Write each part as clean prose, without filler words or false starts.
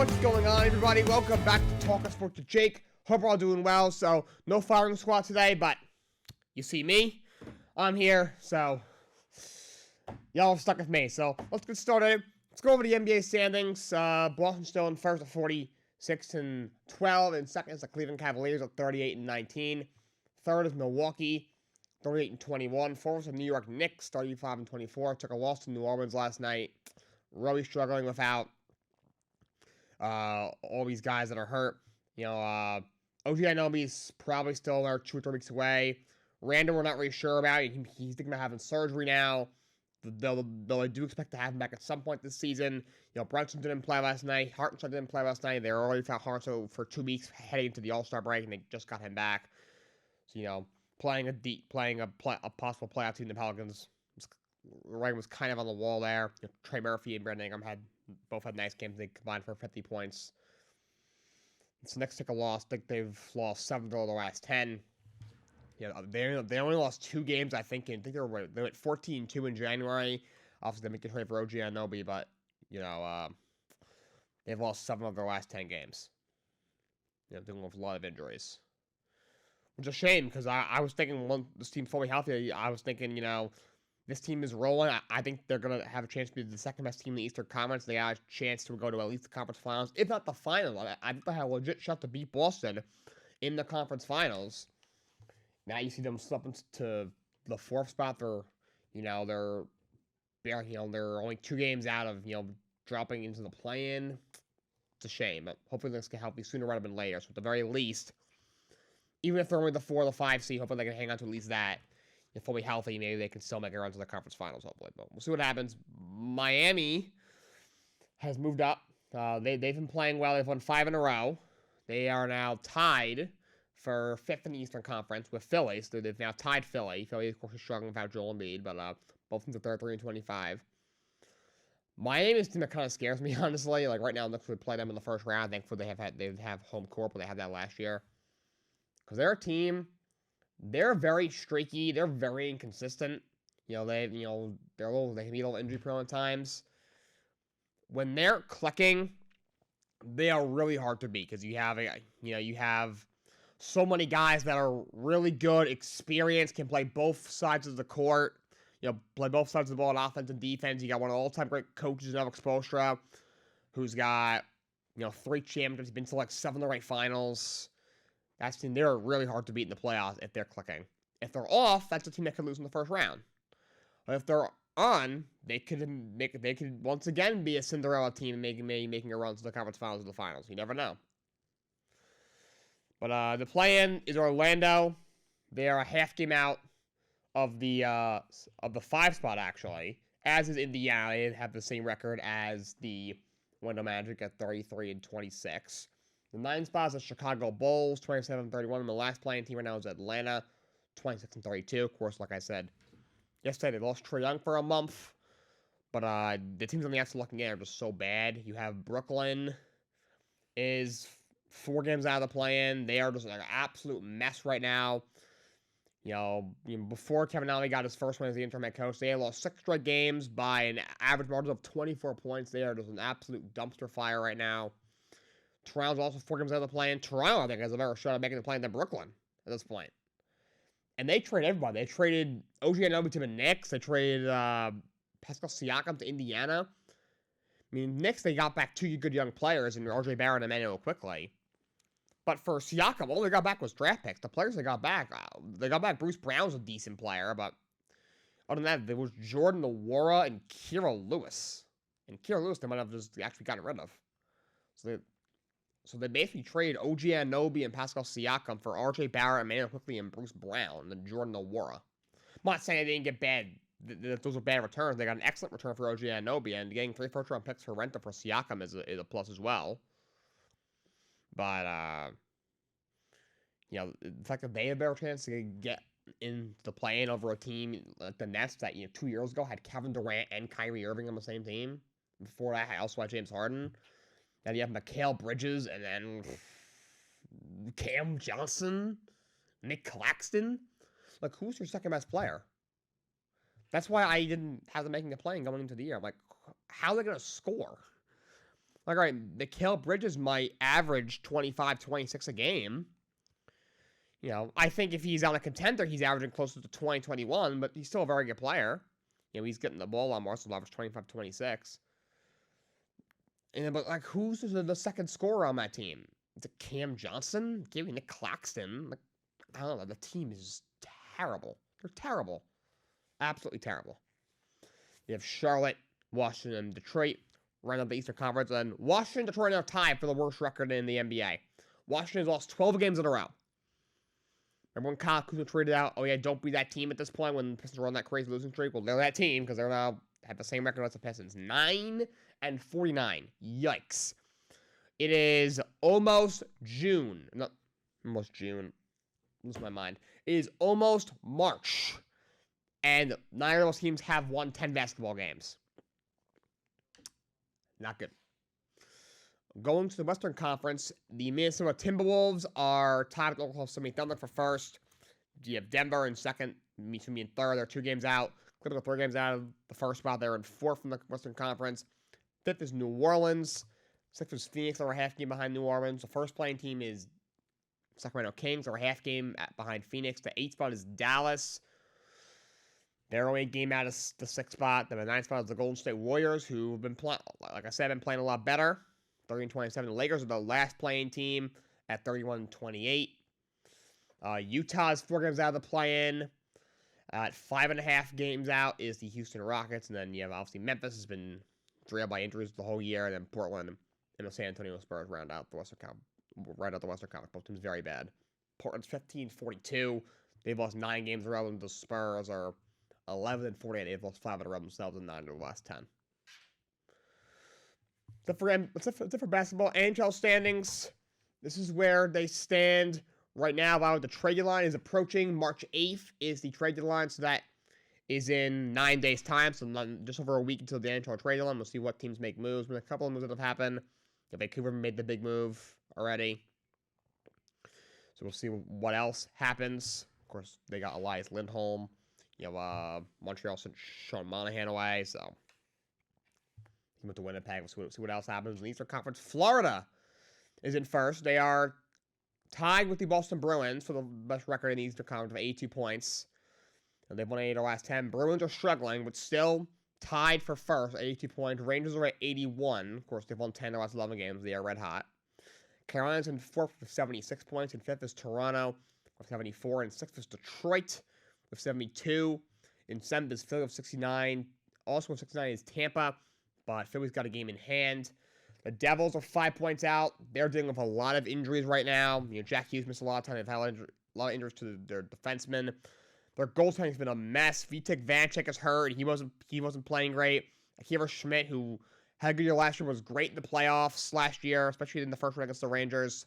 What's going on, everybody? Welcome back to Talkin Sports with Jake. Hope we're all doing well. So, no firing squad today, but you see me. I'm here, so y'all stuck with me. So, let's get started. Let's go over the NBA standings. Boston still in first at 46-12, and second is the Cleveland Cavaliers at 38-19. Third is Milwaukee, 38-21. Fourth is the New York Knicks, 35-24. Took a loss to New Orleans last night. Really struggling without all these guys that are hurt. You know, OG Anunoby's probably still 2 or 3 weeks away. Randall, we're not really sure about. He's thinking about having surgery now. Though I do expect to have him back at some point this season. You know, Brunson didn't play last night. Hartenstein didn't play last night. They were already without Hartenstein for 2 weeks heading into the All-Star break, and they just got him back. So, you know, playing a possible playoff team, the Pelicans, the writing was kind of on the wall there. You know, Trey Murphy and Brandon Ingram both had nice games. They combined for 50 points. It's the Knicks took a loss. I think they've lost 7 of the last 10. You know, they only lost 2 games, I think. They went 14-2 in January. Obviously, they make a trade for OG Anunoby, but, you know, they've lost 7 of their last 10 games. You know, dealing with a lot of injuries. Which is a shame, because I was thinking when this team's fully healthy, I was thinking, you know, this team is rolling. I think they're going to have a chance to be the second best team in the Eastern Conference. They got a chance to go to at least the conference finals, if not the final. I think they had a legit shot to beat Boston in the conference finals. Now you see them slipping to the 4th spot. They're only 2 games out of, you know, dropping into the play-in. It's a shame, but hopefully this can help you sooner rather than later. So at the very least, even if they're only the 4 or the 5 seed, hopefully they can hang on to at least that. If fully healthy, maybe they can still make a run to the conference finals, hopefully. But we'll see what happens. Miami has moved up. They've been playing well. They've won 5 in a row. They are now tied for 5th in the Eastern Conference with Philly. So they've now tied Philly. Philly, of course, is struggling without Joel Embiid, but both teams are 33-25. Miami is a team that kind of scares me, honestly. Like right now, Knicks would play them in the first round. Thankfully, they have home court, but they had that last year. Because they're a team. They're very streaky. They're very inconsistent. You know, they can be a little injury prone at times. When they're clicking, they are really hard to beat because you have so many guys that are really good, experienced, can play both sides of the court. You know, play both sides of the ball on offense and defense. You got one of the all-time great coaches in Alex Spoelstra, who's got 3 championships, been to like 7 or 8 finals. That's a team they're really hard to beat in the playoffs if they're clicking. If they're off, that's a team that could lose in the first round. But if they're on, they could once again be a Cinderella team making a run to the conference finals or the finals. You never know. But the play-in is Orlando. They are a half game out of the 5 spot actually. As is Indiana. They have the same record as the Orlando Magic at 33-26. The 9 spot is the Chicago Bulls, 27-31. And the last playing team right now is Atlanta, 26-32. Of course, like I said yesterday, they lost Trae Young for a month. But the teams on the outside looking in are just so bad. You have Brooklyn is 4 games out of the play-in. They are just like an absolute mess right now. You know, before Kevin Allen got his first win as the interim head coach, they had lost 6 straight games by an average margin of 24 points. They are just an absolute dumpster fire right now. Toronto's also 4 games out of the play-in. Toronto, I think, has a better shot at making the play-in than Brooklyn at this point. And they trade everybody. They traded OG Anunoby to the Knicks. They traded Pascal Siakam to Indiana. I mean, Knicks, they got back 2 good young players in RJ Barrett and Emmanuel quickly. But for Siakam, all they got back was draft picks. The players they got back Bruce Brown's a decent player, but other than that, there was Jordan Nwora and Kira Lewis. And Kira Lewis, they might have just actually gotten rid of. So they basically traded OG Anunoby and Pascal Siakam for RJ Barrett, Emmanuel Quickly, and Bruce Brown, and Jordan Nwora. I'm not saying they didn't get bad. Those were bad returns. They got an excellent return for OG Anunoby, and getting 3 first-round picks for Renta for Siakam is a plus as well. But, the fact that they had a better chance to get in the play-in over a team like the Nets that, 2 years ago had Kevin Durant and Kyrie Irving on the same team. Before that, I also had James Harden. Then you have Mikal Bridges, and then Cam Johnson, Nick Claxton. Like, who's your second best player? That's why I didn't have them making the play-in going into the year. I'm like, how are they going to score? Like, all right, Mikal Bridges might average 25, 26 a game. You know, I think if he's on a contender, he's averaging closer to 20, 21, but he's still a very good player. You know, he's getting the ball on more, so he'll average 25, 26. And but like, who's the second scorer on that team? Is it Cam Johnson? Giving Nick Claxton? Like, I don't know. The team is terrible. They're terrible. Absolutely terrible. You have Charlotte, Washington, and Detroit right up the Eastern Conference, and Washington and Detroit are tied for the worst record in the NBA. Washington has lost 12 games in a row. Remember when Kyle Kuzma tweeted out, "Oh yeah, don't be that team at this point when the Pistons are on that crazy losing streak"? Well, they're that team because they're now have the same record as the Pistons, 9-49. Yikes! It is almost June. Not almost June. Lose my mind. It is almost March, and neither of those teams have won 10 basketball games. Not good. Going to the Western Conference, the Minnesota Timberwolves are tied with Oklahoma City Thunder for first. You have Denver in second, me in third. They're 2 games out. Clippers are 3 games out of the first spot. They're in fourth from the Western Conference. Fifth is New Orleans. Sixth is Phoenix. They're a half game behind New Orleans. The first playing team is Sacramento Kings. They're a half game behind Phoenix. The 8th spot is Dallas. They're only a game out of the 6th spot. The 9th spot is the Golden State Warriors, who have been playing, like I said, been playing a lot better. 30-27. The Lakers are the last playing team at 31-28. Utah is 4 games out of the play-in. At 5.5 games out is the Houston Rockets, and then you have obviously Memphis has been drilled by injuries the whole year, and then Portland and the San Antonio Spurs round out the Western Conference. Right out the Western Conference. Both teams very bad. Portland's 15-42. They've lost 9 games in a row, and the Spurs are 11-48. They've lost 5 in a row themselves and 9 of the last 10. Except for basketball, NHL standings. This is where they stand right now. While the trade deadline is approaching, March 8th is the trade deadline, so that is in 9 days' time. So just over a week until the NHL trade deadline. We'll see what teams make moves. But a couple of moves that have happened. Vancouver made the big move already. So we'll see what else happens. Of course, they got Elias Lindholm. You have Montreal sent Sean Monahan away, so he went to Winnipeg. We'll see what else happens in the Eastern Conference. Florida is in first. They are tied with the Boston Bruins for the best record in the Eastern Conference of 82 points. And they've won 8 of the last 10. Bruins are struggling, but still tied for first, 82 points. Rangers are at 81. Of course, they've won 10 of the last 11 games. They are red hot. Carolina's in fourth with 76 points. In fifth is Toronto with 74. In sixth is Detroit with 72. In seventh is Philly with 69. Also with 69 is Tampa, but Philly's got a game in hand. The Devils are 5 points out. They're dealing with a lot of injuries right now. You know, Jack Hughes missed a lot of time. They've had a lot of injuries to their defensemen. Their goaltending's been a mess. Vitek Vanecek is hurt. He wasn't playing great. Akira Schmidt, who had a good year last year, was great in the playoffs last year, especially in the first round against the Rangers.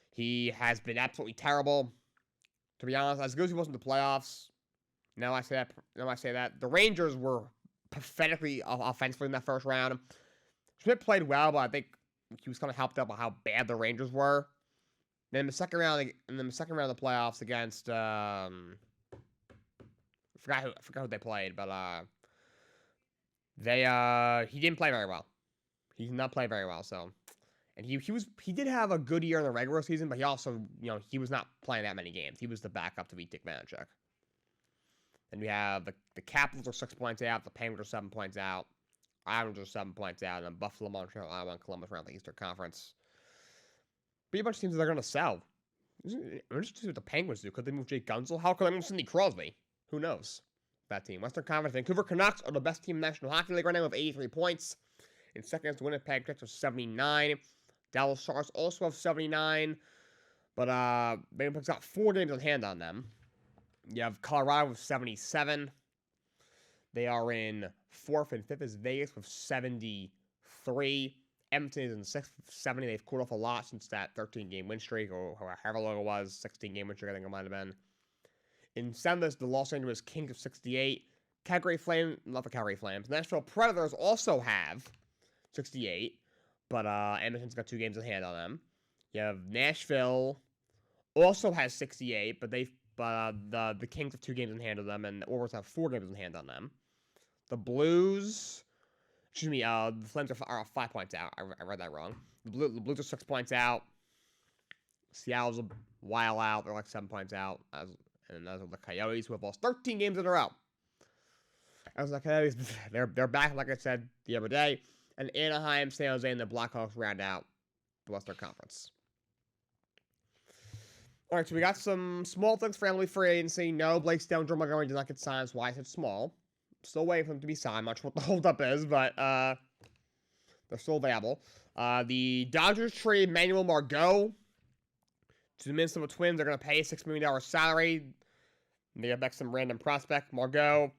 He has been absolutely terrible. To be honest, as good as he was in the playoffs, now I say that. The Rangers were pathetically offensively in that first round. Schmidt played well, but I think he was kind of helped out by how bad the Rangers were. Then the second round of the playoffs against I forgot who they played, but he didn't play very well. He did not play very well, so. And he did have a good year in the regular season, but he also, he was not playing that many games. He was the backup to Vitek Vanecek. And we have the Capitals are 6 points out, the Penguins are 7 points out, Islanders are 7 points out, and Buffalo, Montreal, Iowa, and Columbus around the Eastern Conference. Be a bunch of teams that they're going to sell. I'm interested to see what the Penguins do. Could they move Jake Gunsel? How could they move Sidney Crosby? Who knows? That team. Western Conference, Vancouver Canucks are the best team in the National Hockey League right now with 83 points. In second is the Winnipeg Jets with 79. Dallas Stars also have 79. But Winnipeg's got 4 games in hand on them. You have Colorado with 77. They are in fourth, and fifth is Vegas with 73. Edmonton is in sixth with 70. They've cooled off a lot since that 13-game win streak, or however long it was, 16-game win streak, I think it might have been. In seventh is the Los Angeles Kings of 68. Calgary Flames, not the Calgary Flames. Nashville Predators also have 68, but Edmonton's got 2 games in hand on them. You have Nashville also has 68, but the Kings have 2 games in hand on them, and the Oilers have 4 games in hand on them. The Blues Excuse me, the Flames are 5 points out. I read that wrong. The Blues are 6 points out. Seattle's a while out. They're like 7 points out. And those are the Coyotes, who have lost 13 games in a row. As the Coyotes, they're back, like I said the other day. And Anaheim, San Jose, and the Blackhawks round out the Western Conference. All right, so we got some small things for MLB free agency. No, Blake Snell and Joe Montgomery did not get signed. That's why I said small. Still waiting for them to be signed. I'm not sure what the holdup is, but they're still available. The Dodgers trade Manuel Margot to the Minnesota Twins. They're going to pay a $6 million salary. They got back some random prospect. Margot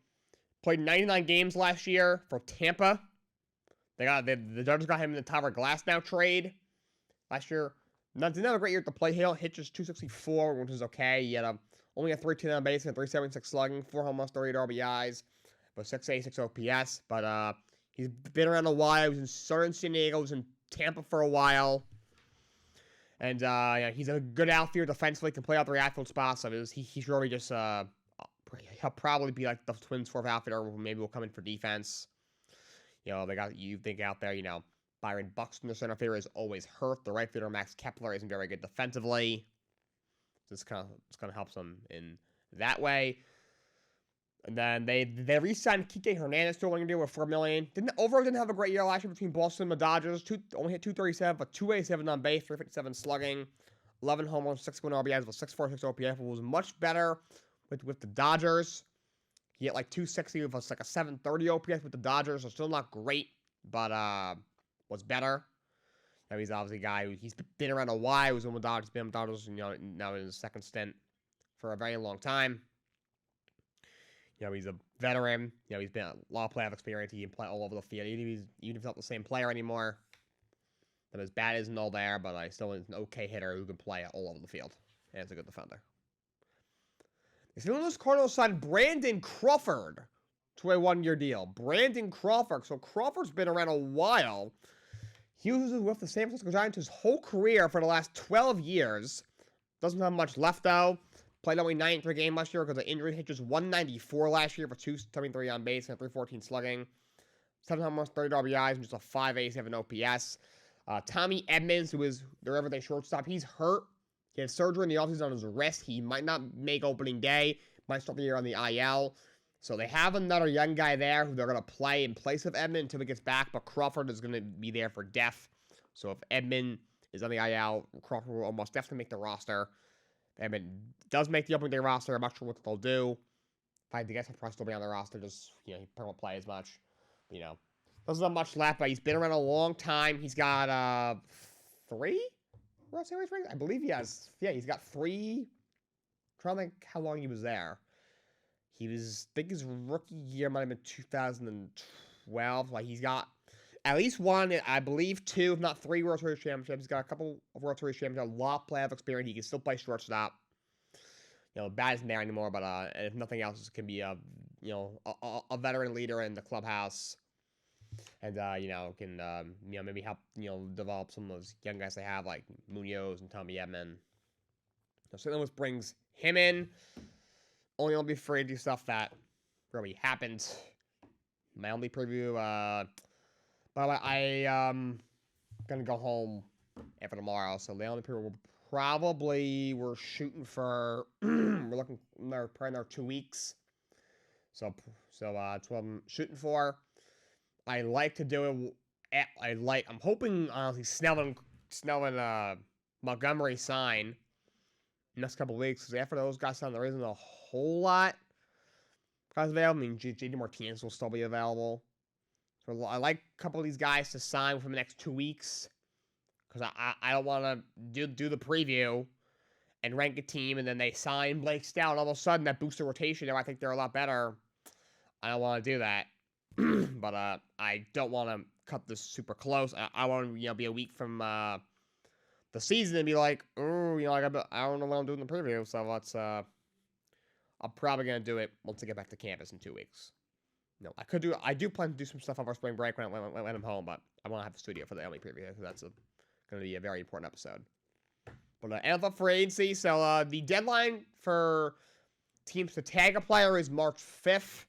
played 99 games last year for Tampa. The Dodgers got him in the Tyler Glasnow trade last year. Didn't have a great year at the plate. He hit just 264, which is okay. He had only a 310 on base and 376 slugging, 4 home runs, 38 RBIs, but 686 OPS. But he's been around a while. He was in San Diego. He was in Tampa for a while. And he's a good outfielder defensively. Can play out the outfield spots. So he's really just he'll probably be like the Twins' fourth outfielder. Maybe will come in for defense. They got you think out there. Byron Buxton, the center fielder, is always hurt. The right fielder, Max Kepler, isn't very good defensively. So it's kind of helps them in that way. And then they re-signed Kike Hernandez to a one-year deal with $4 million. Didn't have a great year last year between Boston and the Dodgers. Only hit 237, but 287 on base, 357 slugging, 11 home runs, 61 RBIs with 646 OPS. It was much better with the Dodgers. He hit like 260 with like a 730 OPS with the Dodgers. So still not great, but was better. He's obviously a guy he's been around a while. He was in the Dodgers, been in the Dodgers, now in his second stint for a very long time. He's a veteran. He's been a lot of playoff experience. He can play all over the field. Even if he's not the same player anymore, but his bat isn't all there. But I still is an okay hitter who can play all over the field, and is a good defender. The St. Louis Cardinals signed Brandon Crawford to a one-year deal. Brandon Crawford. So Crawford's been around a while. He was with the San Francisco Giants his whole career for the last 12 years. Doesn't have much left, though. Played only 93 games last year because of injury. Hit just 194 last year for 273 on base and 314 slugging. 7 home runs, 30 RBIs, and just a 587 OPS. Tommy Edmonds, who is their everyday shortstop, he's hurt. He had surgery in the offseason on his wrist. He might not make opening day. Might start the year on the IL. So they have another young guy there who they're going to play in place of Edmund until he gets back. But Crawford is going to be there for depth. So if Edmund is on the IL, Crawford will almost definitely make the roster. If Edmund does make the opening day roster, I'm not sure what they'll do. If I had to guess, he'll probably still be on the roster. Just, he probably won't play as much. Doesn't have much left, but he's been around a long time. He's got 3 World Series rings? I believe he has. Yeah, he's got 3. I'm trying to think how long he was there. I think his rookie year might have been 2012. Like, he's got at least 1, I believe 2, if not 3 World Series championships. He's got a couple of World Series championships, a lot of playoff experience. He can still play shortstop. Bat isn't there anymore, but if nothing else, can be a veteran leader in the clubhouse. And, can, maybe help, develop some of those young guys they have, like Munoz and Tommy Edman. So St. Louis brings him in. Only be free to do stuff that really happened. My only preview, but I'm going to go home after tomorrow. So the only preview we're shooting for, we're looking, probably another 2 weeks. So that's what I'm shooting for. I like to do it. I'm hoping, honestly, Snell and Montgomery sign next couple of weeks, because after those guys sign, there isn't a whole lot guys available. I mean, JD Martinez will still be available. So I like a couple of these guys to sign within the next 2 weeks, because I don't want to do the preview and rank a team, and then they sign Blake Snell, and all of a sudden that boosts the rotation, and I think they're a lot better. I don't want to do that. But I don't want to cut this super close. I want to be a week from the season and be like, oh, I don't know what I'm doing in the preview. So I'm probably gonna do it once I get back to campus in 2 weeks. I do plan to do some stuff over spring break when I'm home, but I want to have the studio for the only preview, because that's going to be a very important episode. But NFL free agency. So the deadline for teams to tag a player is March 5th.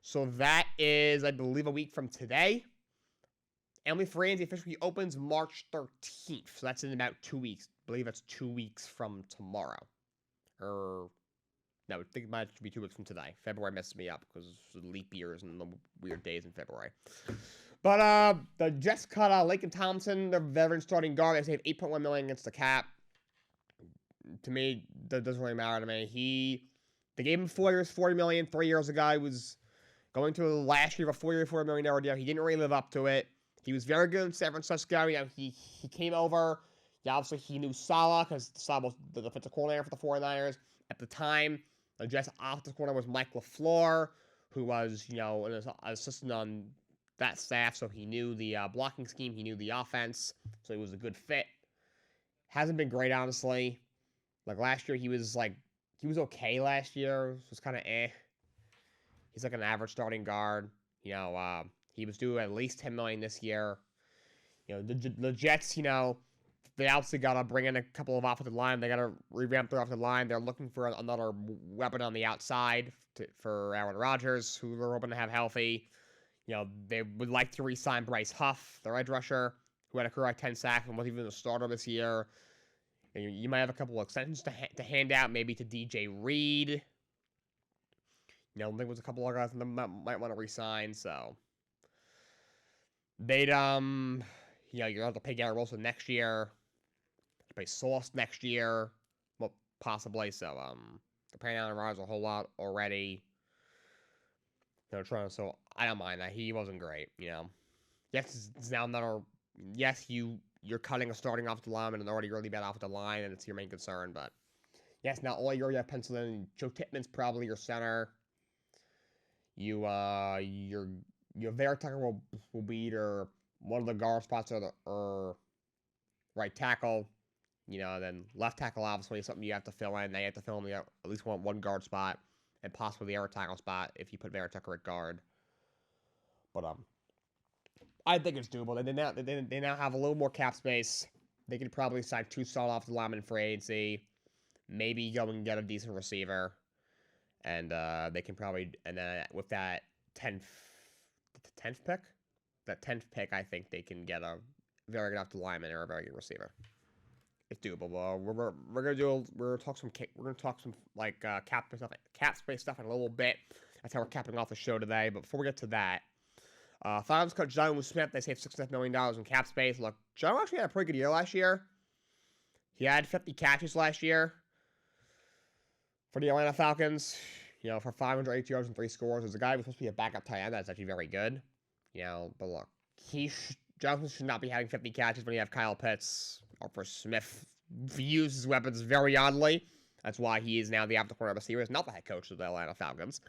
So that is, I believe, a week from today. MLB free agency officially opens March 13th, so that's in about 2 weeks. I believe that's 2 weeks from tomorrow. Or no, I think it might be 2 weeks from today. February messes me up because of leap years and the weird days in February. But the Jets cut Lakin Thompson, their veteran starting guard. They saved $8.1 million against the cap. To me, that doesn't really matter to me. They gave him 4 years, $40 million. 3 years ago, he was going to last year of a 4-year, $4 million deal. He didn't really live up to it. He was very good in San Francisco. He came over. Yeah, obviously, he knew Saleh because Saleh was the defensive coordinator for the 49ers. At the time, the Jets' offensive coordinator was Mike LaFleur, who was, an assistant on that staff, so he knew the blocking scheme. He knew the offense, so he was a good fit. Hasn't been great, honestly. Like, last year, he was okay last year. It was kind of eh. He's like an average starting guard. He was due at least $10 million this year. The Jets, they obviously got to bring in a couple of offensive line. They got to revamp their offensive line. They're looking for another weapon on the outside for Aaron Rodgers, who they're hoping to have healthy. They would like to re-sign Bryce Huff, their edge rusher, who had a career 10 sacks and was even a starter this year. And you might have a couple of extensions to hand out, maybe to DJ Reed. I think there's a couple of guys that might want to re-sign, so they'd you're gonna have to pay Garrett Wilson next year. You pay Sauce next year, well, possibly. So they're paying Aaron Rodgers a whole lot already. So I don't mind that. He wasn't great, Yes, it's now another. Yes, you're cutting a starting offensive lineman and already really bad offensive line, and it's your main concern. But yes, now all you have penciled in. Joe Tippmann's probably your center. Your Vera Tucker will be either one of the guard spots or right tackle. Then left tackle obviously is something you have to fill in. They have to fill in at least one guard spot and possibly the air tackle spot if you put Vera Tucker at guard. But I think it's doable. They now have a little more cap space. They could probably sign 2 solid offensive linemen for agency. Maybe go and get a decent receiver. And they can probably, and then with that 10th pick, I think they can get a very good offensive lineman or a very good receiver. It's doable. We're gonna talk some cap space stuff in a little bit. That's how we're capping off the show today. But before we get to that, Falcons coach John Smith, they saved $6.5 million in cap space. Look, John actually had a pretty good year last year. He had 50 catches last year for the Atlanta Falcons, for 580 yards and 3 scores. There's a guy who's supposed to be a backup tight end that's actually very good. But look, Johnson should not be having 50 catches when you have Kyle Pitts. Or Smith views his weapons very oddly. That's why he is now the offensive coordinator of the series, not the head coach of the Atlanta Falcons.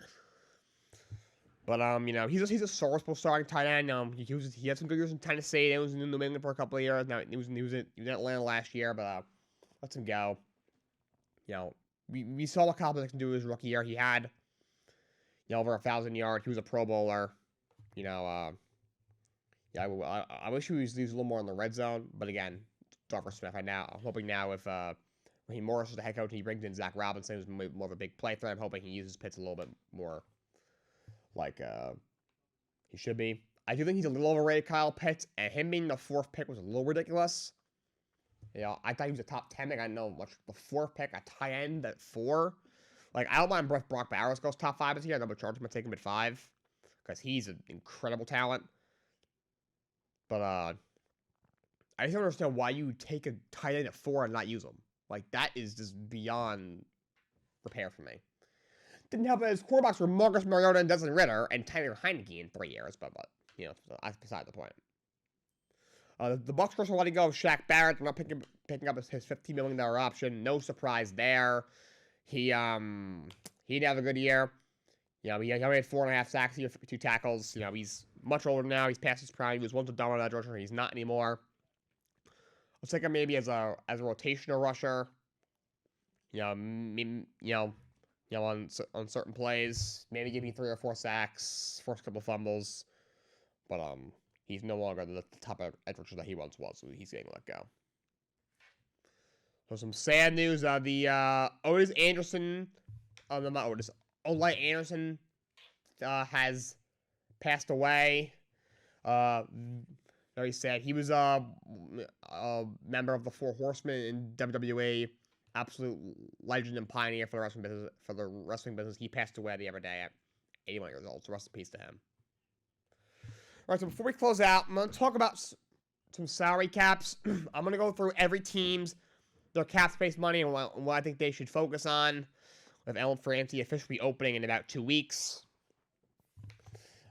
But he's a serviceable starting tight end. He had some good years in Tennessee. He was in New England for a couple of years. Now he was in Atlanta last year, but let him go. We saw what Kyle Pitts can do his rookie year. He had over 1,000 yards. He was a Pro Bowler. I wish he was a little more in the red zone. But again, for Smith right now, I'm hoping now if Raheem Morris is the head coach and he brings in Zach Robinson, who's more of a big play threat, I'm hoping he uses Pitts a little bit more like he should be. I do think he's a little overrated, Kyle Pitts, and him being the 4th pick was a little ridiculous. I thought he was a top 10 pick. I know much. The 4th pick, a tight end at 4. Like, I don't mind if Brock Bowers goes top 5 this year. I know Chargers might take him at 5 because he's an incredible talent. But I just don't understand why you take a tight end at 4 and not use him. Like, that is just beyond repair for me. Didn't help that his quarterbacks were Marcus Mariota and Desmond Ridder and Tyler Heineke in 3 years, but that's beside the point. The Bucs are letting go of Shaq Barrett. They're not picking up his $15 million option. No surprise there. He didn't have a good year. He only had 4.5 sacks. He had 52 tackles. He's much older now. He's past his prime. He was once a dominant edge rusher. He's not anymore. Let's take him maybe as a rotational rusher. On certain plays, maybe give me 3 or 4 sacks, force a couple fumbles, but he's no longer the top edge rusher that he once was, so he's getting let go. So some sad news. Otis Anderson, Olay Anderson has passed away. Very sad. He was a member of the Four Horsemen in WWE. Absolute legend and pioneer for the wrestling business. He passed away the other day at 81 years old. So rest in peace to him. All right. So before we close out, I'm going to talk about some salary caps. I'm going to go through every team's their cap space money and what I think they should focus on. With Ellen Francie officially opening in about 2 weeks.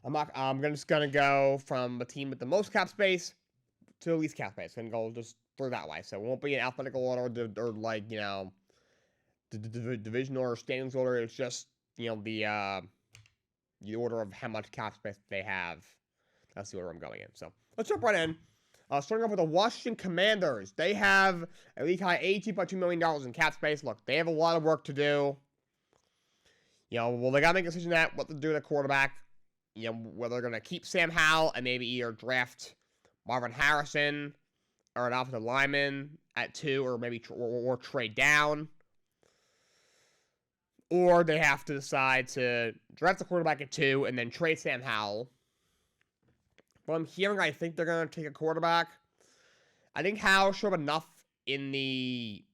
I'm just gonna go from the team with the most cap space to the least cap space, and go just through that way. So it won't be an alphabetical order or like the division order, standings order. It's just the order of how much cap space they have. That's the order I'm going in. So let's jump right in. Starting off with the Washington Commanders. They have a league high $82.2 million in cap space. Look, they have a lot of work to do. Well, they got to make a decision at what to do with the quarterback. Whether they're going to keep Sam Howell and maybe either draft Marvin Harrison or an offensive lineman at 2, or maybe or trade down. Or they have to decide to draft the quarterback at 2 and then trade Sam Howell. Well, I'm hearing I think they're going to take a quarterback. I think Howell showed enough in the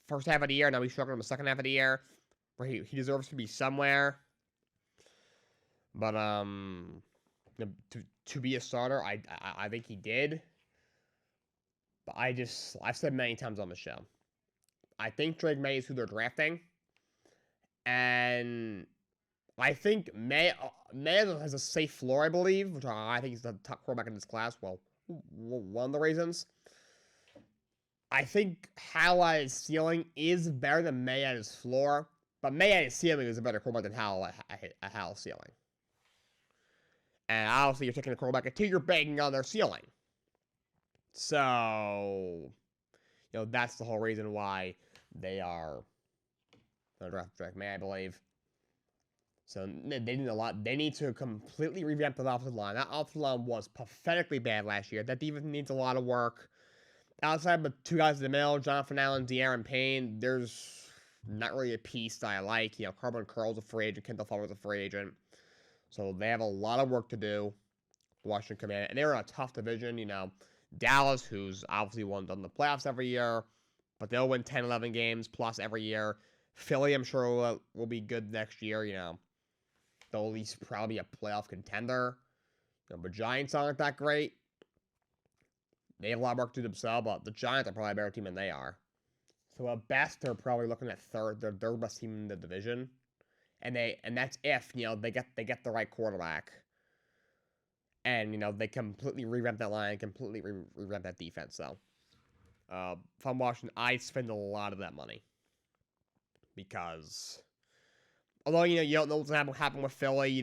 first half of the year. Now he's struggling in the second half of the year, where he deserves to be somewhere. But to be a starter, I think he did. But I've said many times on the show, I think Drake May is who they're drafting, and I think May has a safe floor, I believe, which I think he's the top quarterback in this class. Well, one of the reasons. I think Howell at his ceiling is better than May at his floor, but May at his ceiling is a better quarterback than Howell at Howell's ceiling. And obviously, you're taking a quarterback at 2, you're banking on their ceiling. So, that's the whole reason why they are going to draft Drake May, I believe. So they need a lot. They need to completely revamp the offensive line. That offensive line was pathetically bad last year. That defense needs a lot of work. Outside of 2 guys in the middle, Jonathan Allen, De'Aaron Payne, there's not really a piece that I like. Carbon Curl's a free agent. Kendall Fuller's a free agent. So they have a lot of work to do, the Washington Commanders. And they're in a tough division. Dallas, who's obviously done the playoffs every year, but they'll win 10, 11 games plus every year. Philly, I'm sure, will be good next year. They'll at least probably be a playoff contender. But Giants aren't that great. They have a lot of work to do themselves, but the Giants are probably a better team than they are. So at best, they're probably looking at third. They're their best team in the division, and that's if they get the right quarterback, and they completely revamp that line, completely revamp that defense. So, if I'm Washington, I spend a lot of that money because although you don't know what's going to happen with Philly,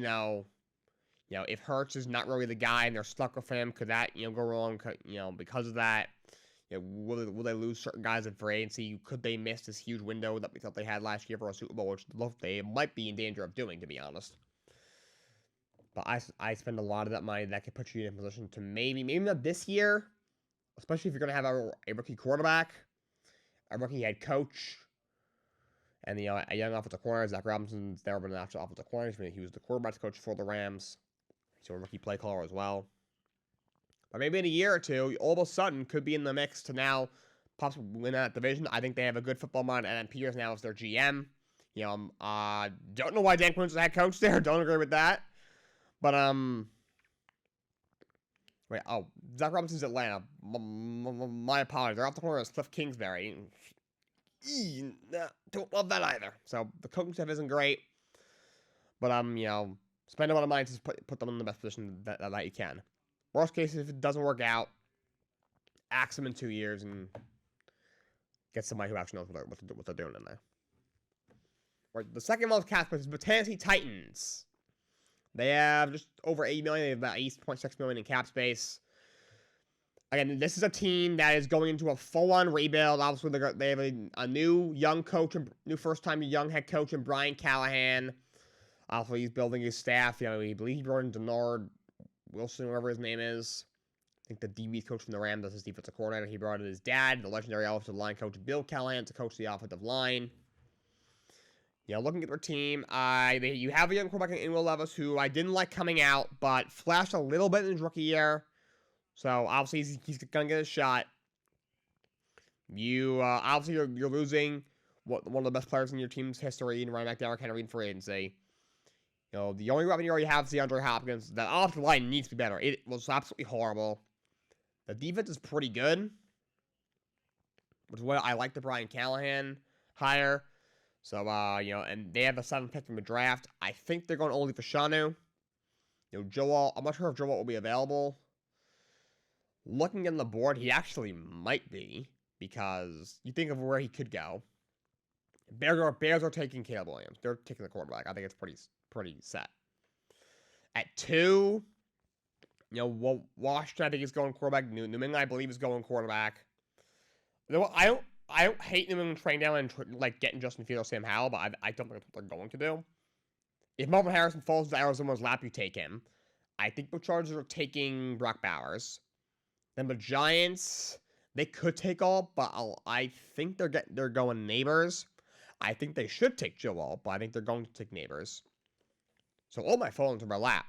if Hurts is not really the guy and they're stuck with him, could that go wrong? Because of that, will they lose certain guys in free agency? Could they miss this huge window that we thought they had last year for a Super Bowl, which they might be in danger of doing, to be honest. But I spend a lot of that money that could put you in a position to maybe not this year, especially if you're going to have a rookie quarterback, a rookie head coach, and a young offensive corner. Zach Robinson's never been an actual offensive corner. He was the quarterback's coach for the Rams. So a rookie play caller as well. But maybe in a year or two, all of a sudden could be in the mix to now possibly win that division. I think they have a good football mind, and Peters now is their GM. Don't know why Dan Quinn's the head coach there. Don't agree with that. But Zach Robinson's Atlanta. My apologies. They're off the corner as Cliff Kingsbury. Don't love that either. So the coaching staff isn't great. But spend a lot of money to put them in the best position that you can. Worst case, if it doesn't work out, axe them in 2 years and get somebody who actually knows what they're doing in there. Right, the second most cap space is the Tennessee Titans. They have just over $80 million. They have about $8.6 million in cap space. Again, this is a team that is going into a full-on rebuild. Obviously, they have a new young coach, new first-time young head coach in Brian Callahan. Obviously, he's building his staff. I believe he brought in Denard Wilson, whatever his name is. I think the DB coach from the Rams, that's his defensive coordinator. He brought in his dad, the legendary offensive line coach Bill Callahan, to coach the offensive line. Looking at their team, you have a young quarterback in Will Levis, who I didn't like coming out, but flashed a little bit in his rookie year. So obviously he's gonna get a shot. You obviously you're losing one of the best players in your team's history in running back Derrick Henry in free agency. You know, the only weapon you already have is DeAndre Hopkins. That offensive line needs to be better. It was absolutely horrible. The defense is pretty good, which is what I like the Brian Callahan hire. So, you know, and they have a 7th pick from the draft. I think they're going only for Shanu. You know, Joel, I'm not sure if Joel will be available. Looking in the board, he actually might be, because you think of where he could go. Bears are taking Caleb Williams. They're taking the quarterback. I think it's pretty set. At 2, you know, Washington, I think, is going quarterback. New England, I believe, is going quarterback. You know, I don't hate New England trading down and like getting Justin Fields or Sam Howell, but I don't think that's what they're going to do. If Marvin Harrison falls to Arizona's lap, you take him. I think the Chargers are taking Brock Bowers. Then the Giants, they could take all, but I think they're going Neighbors. I think they should take Joel, but I think they're going to take Neighbors. So all my phones are in my lap.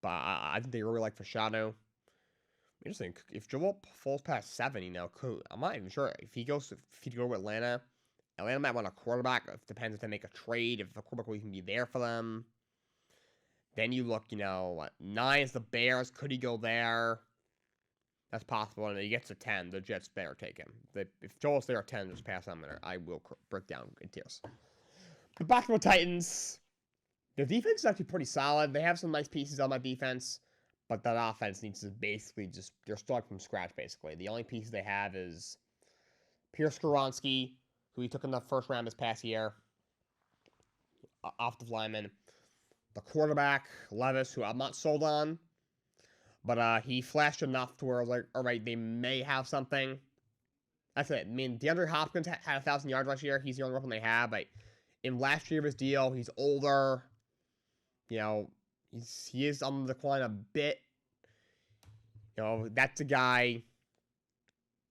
But I think they really like Fashanu. Interesting. If Joel falls past 7, you know, I'm not even sure. If he go to Atlanta might want a quarterback. It depends if they make a trade, if the quarterback will even be there for them. Then you look, you know, 9 is the Bears. Could he go there? That's possible. And he gets to 10, the Jets better take him. If Joel's there at 10, just pass on there. I will break down in tears. The back of the Titans, their defense is actually pretty solid. They have some nice pieces on that defense, but that offense needs to basically they're starting from scratch, basically. The only pieces they have is Pierce Skoronsky, who he took in the first round this past year, offensive lineman. The quarterback, Levis, who I'm not sold on, but he flashed enough to where I was like, all right, they may have something. That's it. I mean, DeAndre Hopkins had 1,000 yards last year. He's the only weapon they have, but in last year of his deal, he's older. You know, he is on the decline a bit. You know, that's a guy.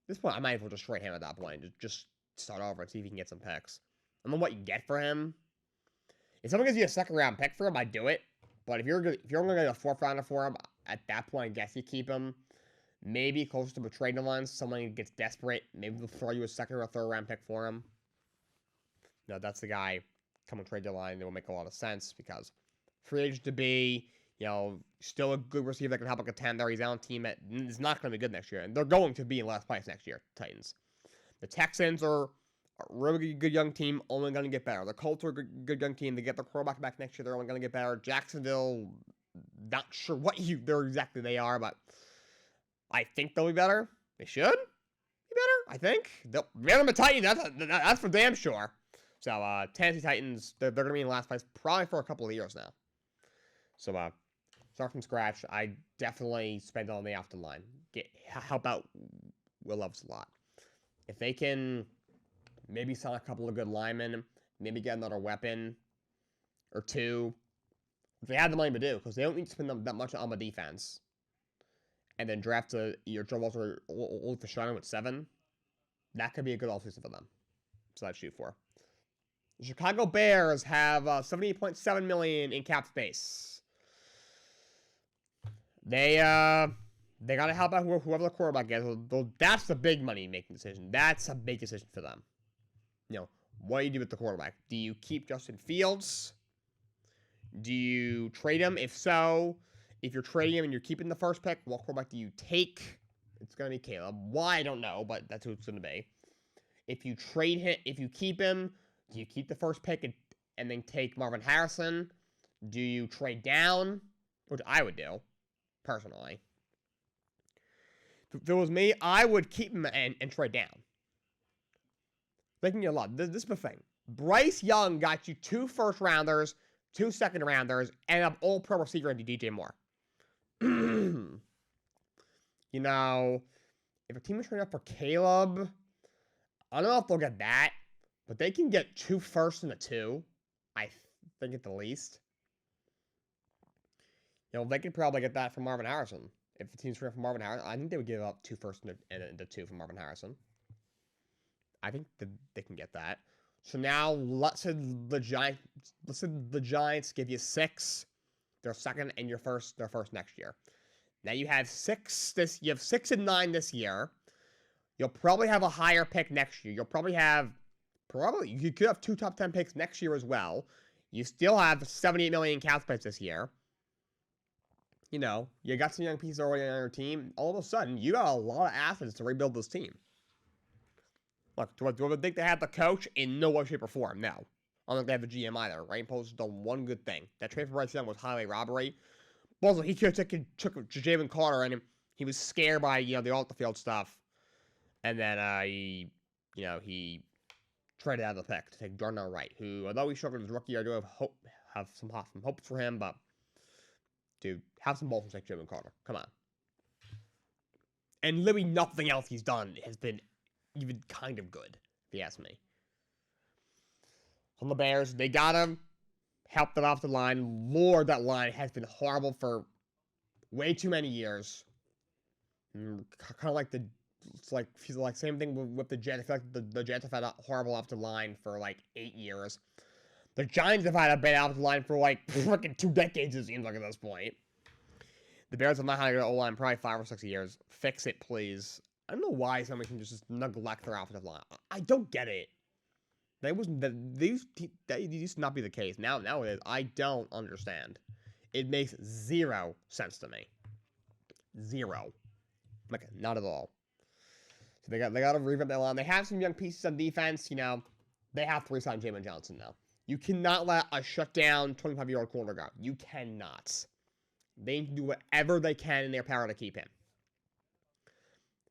At this point, I might as well just trade him at that point. Just start over and see if he can get some picks. I don't know what you get for him. If someone gives you a 2nd round pick for him, I'd do it. But if you're only going to get a 4th rounder for him, at that point, I guess you keep him. Maybe closer to the trading lines, someone gets desperate. Maybe they'll throw you a 2nd or a 3rd round pick for him. No, that's the guy coming trade deadline. It will make a lot of sense because free agent to be, you know, still a good receiver that can help a contender. He's on a team that is not going to be good next year, and they're going to be in last place next year. Titans. The Texans are a really good young team, only going to get better. The Colts are a good young team. They get their quarterback back next year. They're only going to get better. Jacksonville, not sure what they are, but I think they'll be better. They should be better. I think they'll be better than the Titans. That's for damn sure. So Tennessee Titans, they're going to be in last place probably for a couple of years now. So start from scratch. I definitely spend on the off the line. Help out Will Levis a lot. If they can maybe sign a couple of good linemen, maybe get another weapon or 2. If they have the money to do, because they don't need to spend that much on the defense. And then draft your Joe Walter or Fashanu at 7. That could be a good offseason for them. So I'd shoot for. The Chicago Bears have $78.7 million in cap space. They got to help out whoever the quarterback is. That's the big money-making decision. That's a big decision for them. You know, what do you do with the quarterback? Do you keep Justin Fields? Do you trade him? If so, if you're trading him and you're keeping the first pick, what quarterback do you take? It's going to be Caleb. Why, I don't know, but that's who it's going to be. If you trade him, if you keep him, do you keep the first pick and then take Marvin Harrison? Do you trade down? Which I would do, personally. If it was me, I would keep him and trade down. They can get a lot. This is the thing. Bryce Young got you 2 first-rounders, 2 second-rounders, and an all-pro receiver in DJ Moore. You know, if a team is trading up for Caleb, I don't know if they'll get that, but they can get 2 firsts and a 2, I think at the least. You know, they could probably get that from Marvin Harrison. If the team's trading for Marvin Harrison, I think they would give up 2 firsts and a 2 from Marvin Harrison. I think that they can get that. So now let's say the Giants give you 6, their second and their first next year. Now you have 6-9 this year. You'll probably have a higher pick next year. You could have 2 top 10 picks next year as well. You still have 78 million cap space this year. You know, you got some young pieces already on your team. All of a sudden, you got a lot of assets to rebuild this team. Look, do I think they have the coach? In no way, shape, or form, no. I don't think they have the GM either. Ryan Post has done one good thing. That trade for Bryce Young was highway robbery. Also, he took Javen Carter, and he was scared by, the off-the-field stuff. And then, he traded out of the pick to take Darnell Wright, who, although he struggled his rookie year, I do have some hopes for him, but dude, have some balls like Javen Carter. Come on. And literally nothing else he's done has been even kind of good, if you ask me. On the Bears, they got him, helped it off the line. Lord, that line has been horrible for way too many years. Kind of like same thing with the Jets. I feel like the Jets have had a horrible offensive line for like 8 years. The Giants have had a bad offensive line for like freaking 2 decades, it seems like at this point. The Bears have not had a good O-line probably 5 or 6 years. Fix it, please. I don't know why somebody can just neglect their offensive line. I don't get it. These used to not be the case. Now it is. I don't understand. It makes 0 sense to me. 0. Like, not at all. So they got to revamp that line. They have some young pieces on defense. They have to resign Jamin Johnson now. You cannot let a shutdown 25-year-old corner go. You cannot. They need to do whatever they can in their power to keep him.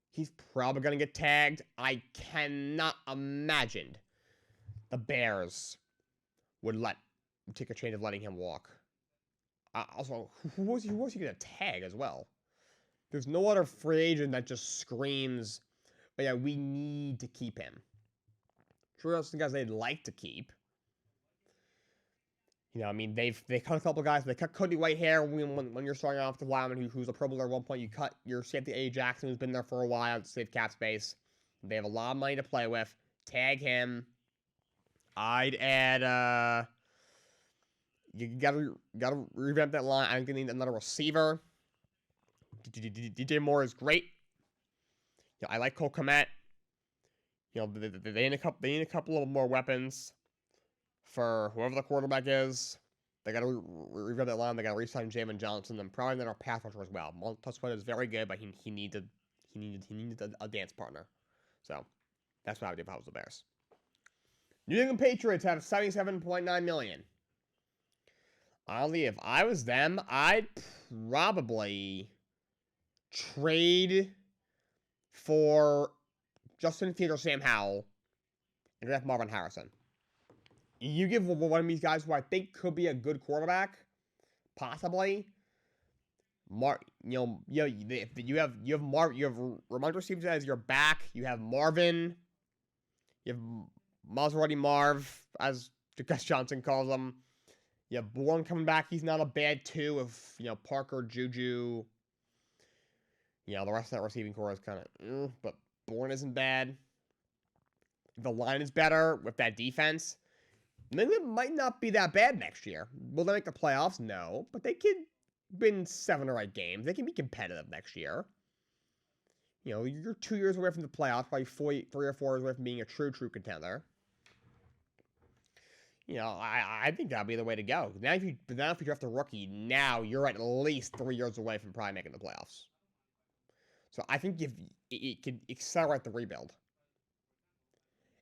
He's probably going to get tagged. I cannot imagine the Bears would take a chance of letting him walk. Also, who was he going to tag as well? There's no other free agent that just screams, but yeah, we need to keep him. Sure, those guys they'd like to keep. They cut a couple guys. They cut Cody Whitehair when you're starting off the lineman who's a Pro Bowler at one point. You cut your safety A. Jackson, who's been there for a while to save cap space. They have a lot of money to play with. Tag him. I'd add, you gotta revamp that line. I'm gonna need another receiver. DJ Moore is great. I like Cole Kmet. They need a couple of more weapons for whoever the quarterback is. They gotta revamp that line. They gotta re-sign Jamin Johnson and probably another pass rusher as well. Montez Sweat is very good, but he needed a dance partner. So that's what I would do if I was the Bears. New England Patriots have $77.9 million. Honestly, if I was them, I'd probably trade for Justin Fields or Sam Howell and draft Marvin Harrison. You give one of these guys who I think could be a good quarterback, possibly. You have Ramondre Stevenson as your back. You have Marvin. You have Maserati Marv, as Gus Johnson calls him. You have Bourne coming back. He's not a bad 2 of, Parker, Juju. The rest of that receiving core is kind of, but Bourne isn't bad. The line is better with that defense. Then it might not be that bad next year. Will they make the playoffs? No, but they could win 7 or 8 games. They can be competitive next year. You're 2 years away from the playoffs, probably 3 or 4 years away from being a true contender. I think that'd be the way to go. Now if you draft a rookie, now you're at least 3 years away from probably making the playoffs. So I think it could accelerate the rebuild.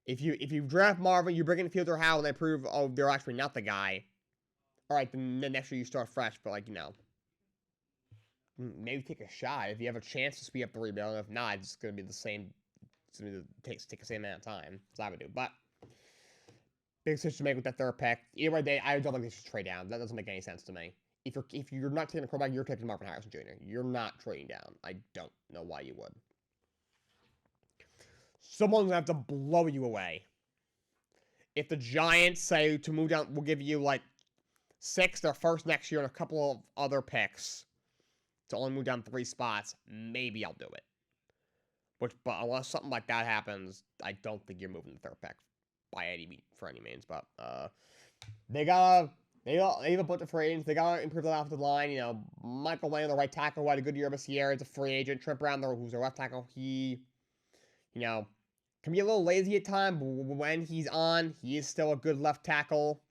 If you draft Marvin, you bring in Fields or Howell, and they prove, they're actually not the guy. All right, then next year you start fresh, but maybe take a shot if you have a chance to speed up the rebuild. And if not, it's going to be the same. It's going to take the same amount of time as I would do. But big decision to make with that 3rd pick. Either way, I don't think they should trade down. That doesn't make any sense to me. If you're not taking a quarterback, you're taking Marvin Harrison Jr. You're not trading down. I don't know why you would. Someone's going to have to blow you away. If the Giants say to move down, we'll give you 6, their first next year, and a couple of other picks to only move down 3 spots, maybe I'll do it. But unless something like that happens, I don't think you're moving the 3rd pick for any means. But they got They have a bunch of free agents. They got to improve the offensive line. You know, Michael Wayne, the right tackle, who had a good year this year. It's a free agent. Trent Brown, who's their left tackle, he, you know, can be a little lazy at times, but when he's on, he is still a good left tackle.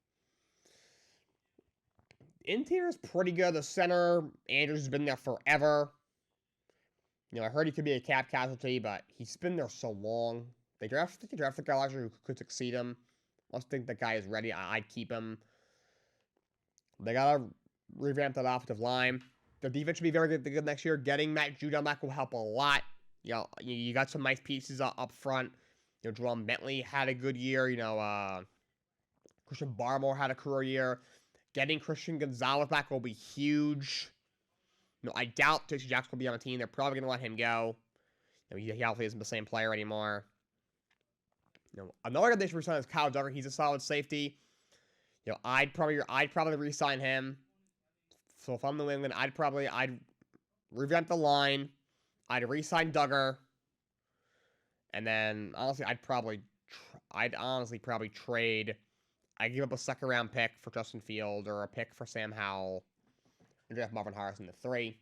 Interior is pretty good. The center, Andrews has been there forever. You know, I heard he could be a cap casualty, but he's been there so long. They drafted a guy last year who could succeed him. I think the guy is ready. I'd keep him. They gotta revamp that offensive line. Their defense should be very good next year. Getting Matt Judon back will help a lot. You know, you got some nice pieces up front. You know, Jerome Bentley had a good year. You know, Christian Barmore had a career year. Getting Christian Gonzalez back will be huge. You know, I doubt J.C. Jackson will be on the team. They're probably going to let him go. You know, he obviously isn't the same player anymore. You know, another guy they should resign is Kyle Duggar. He's a solid safety. You know, I'd probably re-sign him. So if I'm New England, I'd revamp the line. I'd re-sign Duggar. And then honestly, I'd honestly probably trade. I'd give up a second round pick for Justin Field or a pick for Sam Howell and draft Marvin Harrison at 3.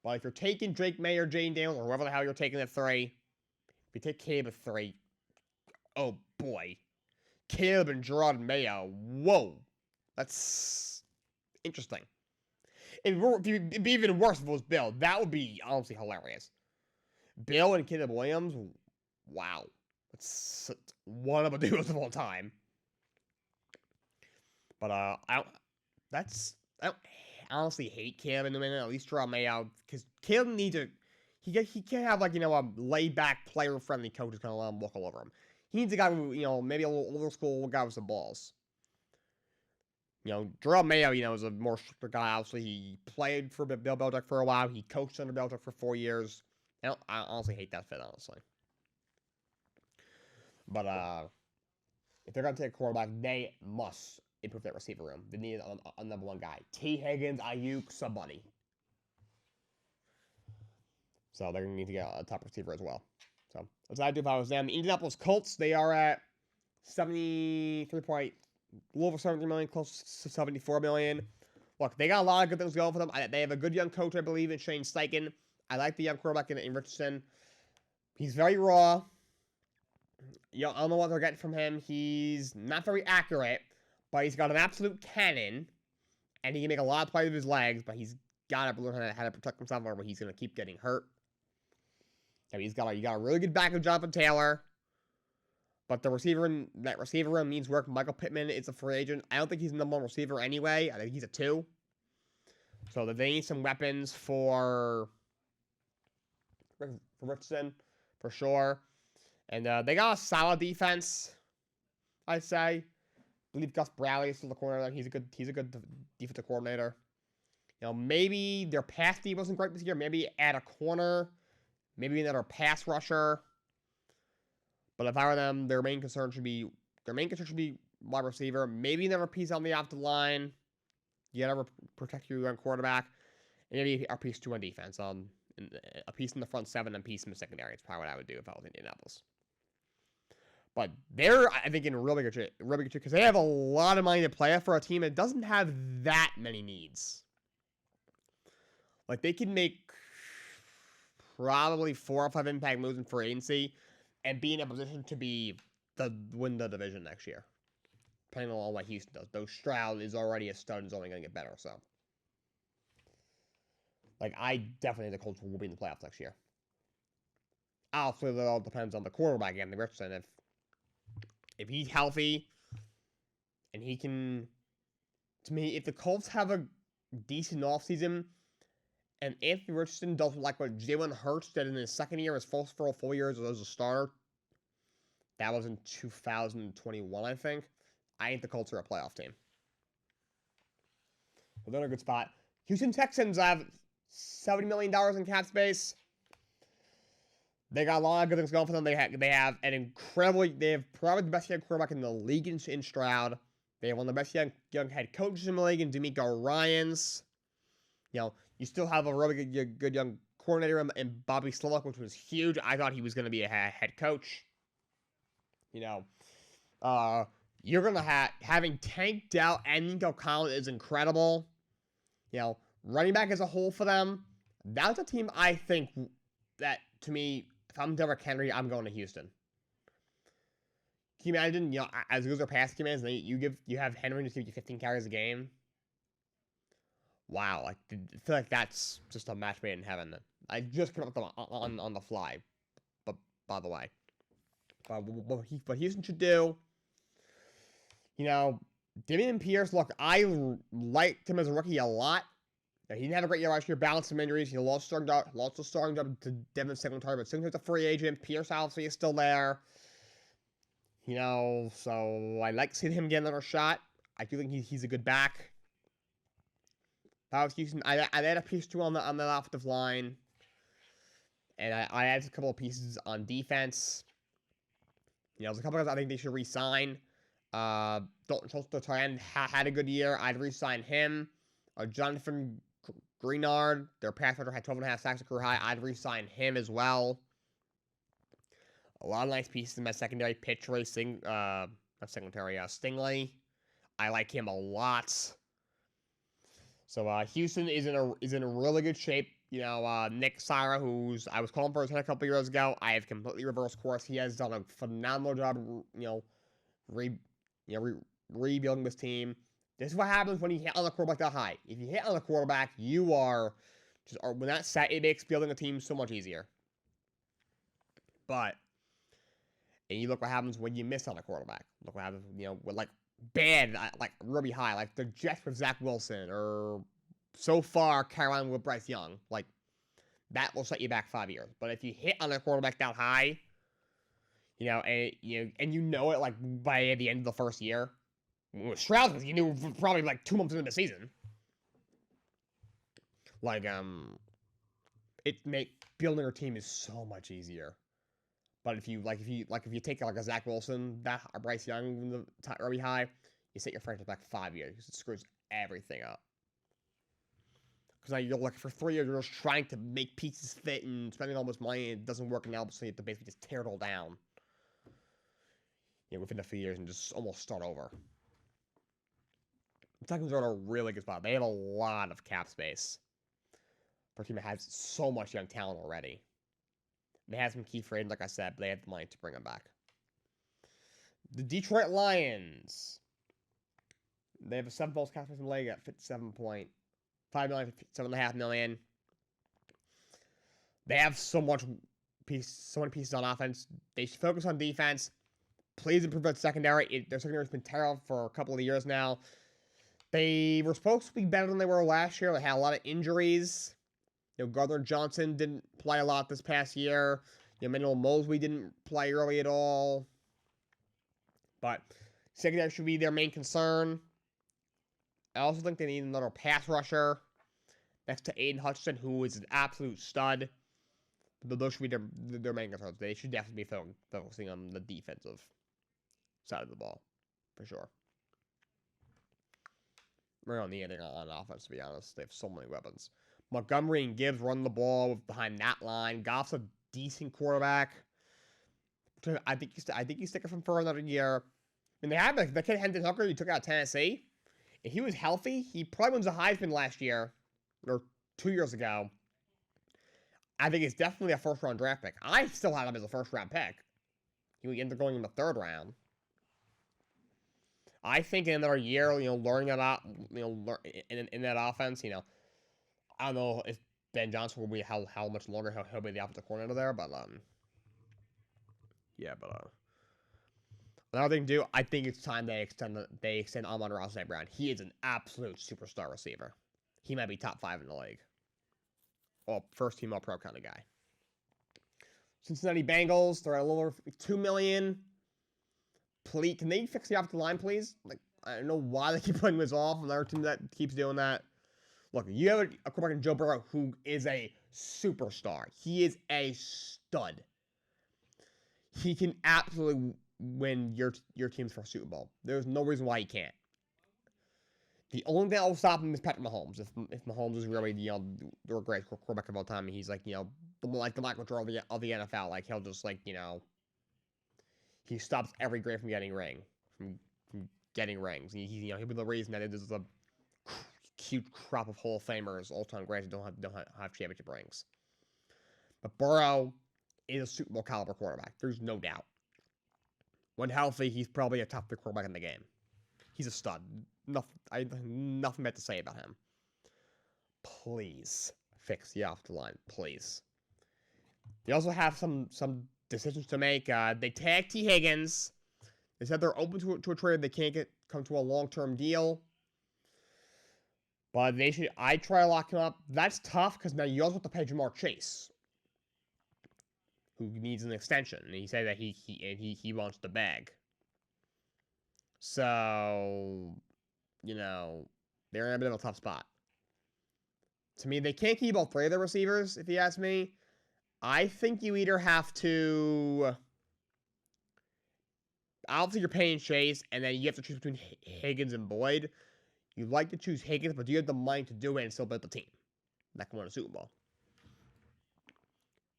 But if you're taking Drake May or Jane Daniels or whoever the hell you're taking at 3, if you take Caleb at 3, oh boy. Caleb and Gerard Mayo. Whoa. That's interesting. It'd be even worse if it was Bill. That would be honestly hilarious. Bill and Caleb Williams. Wow. That's one of the duos of all time. But I don't honestly hate Caleb in the minute. At least Gerard Mayo, because Caleb needs he can't have like, you know, a laid back player friendly coach who's gonna let him walk all over him. He needs a guy who, you know, maybe a little older school guy with some balls. You know, Gerard Mayo, you know, is a more stricter guy. Obviously, he played for Bill Belichick for a while. He coached under Belichick for 4 years. I honestly hate that fit, honestly. But if they're gonna take a quarterback, they must improve that receiver room. They need a number one guy. T. Higgins, Ayuk, somebody. So they're going to need to get a top receiver as well. So that's what I do if I was them. The Indianapolis Colts, they are at 73 point, a little over 73 million, close to 74 million. Look, they got a lot of good things going for them. They have a good young coach, I believe, in Shane Steichen. I like the young quarterback in Richardson. He's very raw. You know, I don't know what they're getting from him. He's not very accurate, but he's got an absolute cannon, and he can make a lot of plays with his legs, but he's got to learn how to protect himself or he's going to keep getting hurt. I mean, you got a really good back of Jonathan Taylor, but that receiver room needs work. Michael Pittman is a free agent. I don't think he's the number one receiver anyway. I think he's a 2. So they need some weapons for Richardson, for sure. And they got a solid defense, I'd say. I believe Gus Bradley is still the coordinator. He's a good defensive coordinator. You know, maybe their pass D wasn't great this year. Maybe add a corner. Maybe another pass rusher. But if I were them, their main concern should be wide receiver. Maybe another piece on the offensive line. You gotta protect your young quarterback. And maybe a piece 2 on defense. A piece in the front 7 and a piece in the secondary. It's probably what I would do if I was Indianapolis. But they're, I think, in really good shape because they have a lot of money to play for a team that doesn't have that many needs. Like, they can make probably 4 or 5 impact moves in free agency and be in a position to win the division next year. Depending on what Houston does. Though Stroud is already a stud and is only going to get better, so. Like, I definitely think the Colts will be in the playoffs next year. Obviously, that all depends on the quarterback, Anthony Richardson. If he's healthy and he can, to me, if the Colts have a decent offseason and Anthony Richardson does like what Jalen Hurts did in his second year, his first 4 full years as a starter, that was in 2021, I think. I think the Colts are a playoff team. So they're in a good spot. Houston Texans have $70 million in cap space. They got a lot of good things going for them. They have probably the best young quarterback in the league in Stroud. They have one of the best young head coaches in the league in DeMeco Ryans. You know, you still have a really good young coordinator in Bobby Slowick, which was huge. I thought he was going to be a head coach. You know, you're gonna having Tank Dell and Nico Collins is incredible. Running back as a whole for them, that's a team I think that, to me, if I'm Derrick Henry, I'm going to Houston. Can you imagine, as good as their pass game is, you have Henry just give you 15 carries a game? Wow, I feel like that's just a match made in heaven. I just came up with them on the fly, but by the way. What Houston should do, Damian Pierce, look, I liked him as a rookie a lot. He didn't have a great year last year, balanced some injuries. He lost the starting job to Devin Singletary, but Singletary's a free agent. Pierce obviously is still there. So I like seeing him get another shot. I do think he's a good back. If I was Houston, I add a piece too on the offensive line, and I add a couple of pieces on defense. There's a couple of guys I think they should re-sign. Dalton Schultz, the tight end, had a good year. I'd re-sign him. Jonathan Greenard, their pass rusher, had 12.5 sacks at career high. I'd re-sign him as well. A lot of nice pieces in my secondary. Pitch racing, not secondary, Stingley. I like him a lot. So Houston is in a really good shape. Nick Sira, who's I was calling for his head a couple years ago. I have completely reversed course. He has done a phenomenal job, rebuilding this team. This is what happens when you hit on the quarterback that high. If you hit on the quarterback, you are when that's set, it makes building a team so much easier. And you look what happens when you miss on a quarterback. Look what happens, with bad, really high, like the Jets with Zach Wilson, or so far Carolina with Bryce Young. That will set you back 5 years. But if you hit on a quarterback that high, and you know it by the end of the first year. With Stroud, you knew probably 2 months into the season. It building your team is so much easier. But if you take a Zach Wilson, that Bryce Young, the early high, you set your franchise back 5 years because it screws everything up. Because now you're for 3 years, you're just trying to make pieces fit and spending all this money, and it doesn't work now, so you have to basically just tear it all down. Within a few years and just almost start over. The Texans are in a really good spot. They have a lot of cap space for a team that has so much young talent already. They have some key free agents, like I said, but they have the money to bring them back. The Detroit Lions. They have a 7th most cap space in the league at $57.5 million, $7.5 million. They have so many pieces on offense. They should focus on defense. Please improve their secondary. Their secondary has been terrible for a couple of years now. They were supposed to be better than they were last year. They had a lot of injuries. Gardner Johnson didn't play a lot this past year. Emmanuel Mosley didn't play early at all. But secondary should be their main concern. I also think they need another pass rusher next to Aiden Hutchinson, who is an absolute stud. But those should be their main concerns. They should definitely be focusing on the defensive side of the ball, for sure. We're on the ending on offense, to be honest. They have so many weapons. Montgomery and Gibbs run the ball behind that line. Goff's a decent quarterback. I think he's sticking from for another year. They have the kid Hendon Hooker he took out of Tennessee. If he was healthy, he probably wins the Heisman last year or 2 years ago. I think it's definitely a first-round draft pick. I still have him as a first-round pick. He would end up going in the 3rd round. I think in another year, learning that, in that offense, I don't know if Ben Johnson will be how much longer he'll be the offensive coordinator there, but another thing to do, I think it's time they extend Amon-Ra St. Brown. He is an absolute superstar receiver. He might be top 5 in the league. Well, first team All-Pro kind of guy. Cincinnati Bengals, they're at a little over $2 million. Please, can they fix the offensive line, please? I don't know why they keep putting this off. Another team that keeps doing that. Look, you have a quarterback in Joe Burrow who is a superstar. He is a stud. He can absolutely win your team's first Super Bowl. There's no reason why he can't. The only thing that will stop him is Patrick Mahomes. If Mahomes is really the great quarterback of all time, and he's the Michael Jordan of the NFL. He'll just he stops every great from getting getting rings. He'll be the reason that there's a cute crop of Hall of Famers, all-time greats, who don't have championship rings. But Burrow is a Super Bowl caliber quarterback. There's no doubt. When healthy, he's probably a top 3 quarterback in the game. He's a stud. Nothing bad to say about him. Please fix the offensive line, please. They also have some decisions to make. They tagged T. Higgins. They said they're open to a trade. They can't come to a long-term deal. But I try to lock him up. That's tough because now you also have to pay Jamar Chase, who needs an extension. And he said that he wants the bag. So, they're in a bit of a tough spot. To me, they can't keep all 3 of their receivers, if you ask me. I think you either have to... Obviously, you're paying Chase, and then you have to choose between Higgins and Boyd. You'd like to choose Higgins, but do you have the money to do it and still build the team that can win a Super Bowl?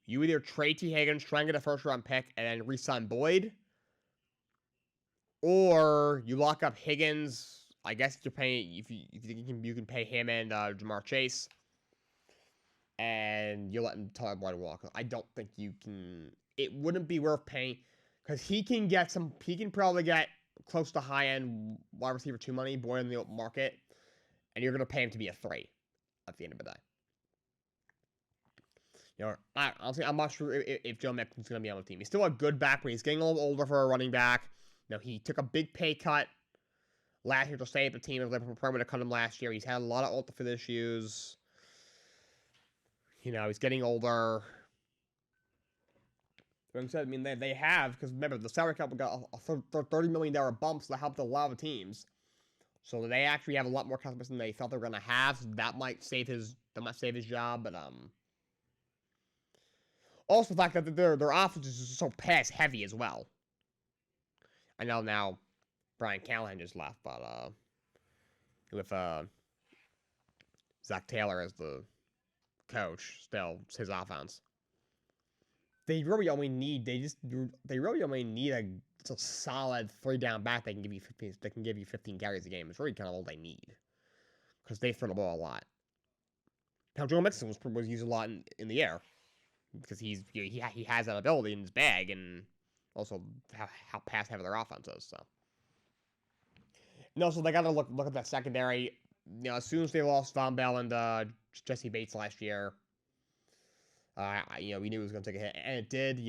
You either trade T. Higgins, try and get a first-round pick, and then re-sign Boyd, or you lock up Higgins. I guess you're paying if you can pay him and Jamar Chase, and you let him Tyler Boyd walk. I don't think you can. It wouldn't be worth paying because he can probably get close to high-end wide receiver 2 money, Boyd in the open market, and you're going to pay him to be a 3 at the end of the day. Honestly, I'm not sure if Joe Mixon's going to be on the team. He's still a good back, but he's getting a little older for a running back. He took a big pay cut last year to stay at the team. They were probably to cut him last year. He's had a lot of off-the-field issues. He's getting older. Like I said, they have, because remember, the salary cap got a $30 million bump, so that helped a lot of teams. So they actually have a lot more customers than they thought they were going to have. So that might save his job, but also the fact that their offense is so pass heavy as well. I know now Brian Callahan just left, but with Zach Taylor as the coach, still it's his offense. They really only need a solid 3-down back that can give you 15 carries a game. It's really kind of all they need because they throw the ball a lot. Now Joe Mixon was used a lot in the air because he has that ability in his bag, and also how pass heavy their offense is. So they got to look at that secondary. As soon as they lost Von Bell and Jesse Bates last year, we knew it was going to take a hit, and it did.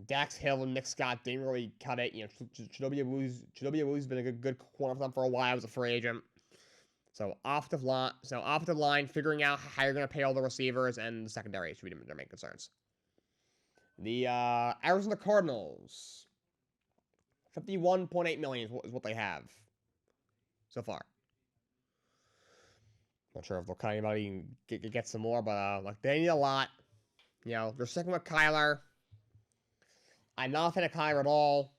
Dax Hill and Nick Scott didn't really cut it. Chidobe Awuzie been a good corner for them for a while. As a free agent. So offensive line, figuring out how you're going to pay all the receivers, and the secondary should be their main concerns. The Arizona Cardinals, $51.8 million is what they have so far. Not sure if they'll cut anybody and get some more, but they need a lot. They're sticking with Kyler. I'm not a fan of Kyler at all.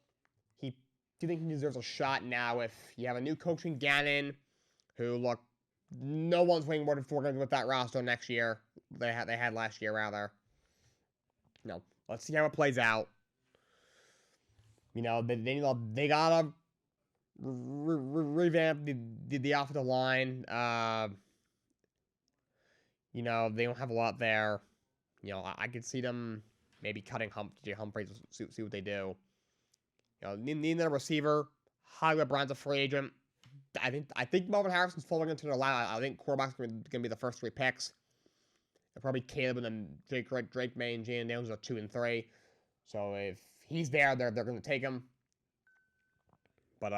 Do you think he deserves a shot now if you have a new coach in Gannon, who, no one's waiting more than 4 games with that roster next year. They had last year, rather. Let's see how it plays out. They gotta revamp the offensive line. They don't have a lot there. I could see them maybe cutting Humphreys, see what they do. Needing a receiver. Hollywood Brown's a free agent. I think Marvin Harrison's falling into their lap. I think quarterback's going to be the first 3 picks. They're probably Caleb and then Drake May and Jalen Daniels are 2 and 3. So if he's there, they're going to take him. But